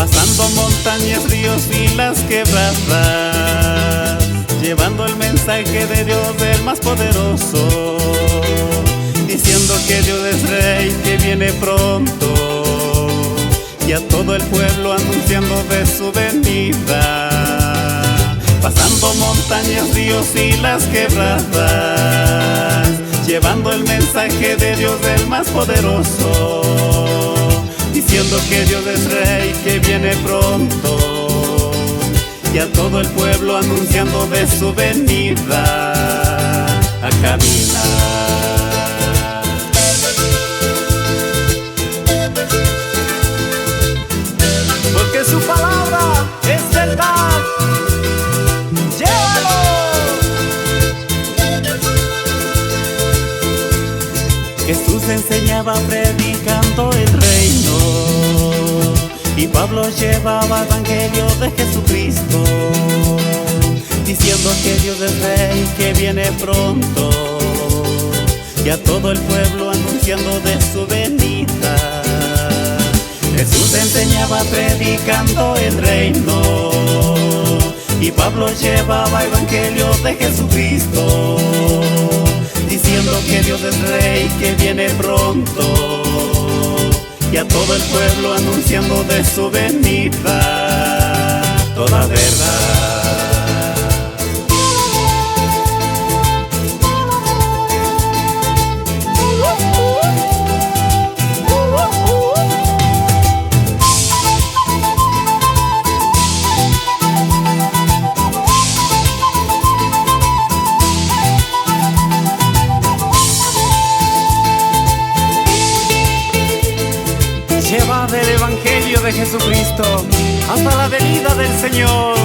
pasando montañas, ríos y las quebradas, llevando el mensaje de Dios del más poderoso, diciendo que Dios es rey, que viene pronto, y a todo el pueblo anunciando de su venida. Pasando montañas, ríos y las quebradas, llevando el mensaje de Dios del más poderoso, diciendo que Dios es rey, que viene pronto, y a todo el pueblo anunciando de su venida a caminar. Porque su palabra es verdad. ¡Llévalo! Jesús enseñaba predicando el reino, y Pablo llevaba evangelio de Jesucristo, diciendo que Dios es rey, que viene pronto, y a todo el pueblo anunciando de su venida. Jesús enseñaba predicando el reino, y Pablo llevaba evangelio de Jesucristo, diciendo que Dios es rey, que viene pronto, y a todo el pueblo anunciando de su venida toda verdad. Lleva del evangelio de Jesucristo hasta la venida del Señor.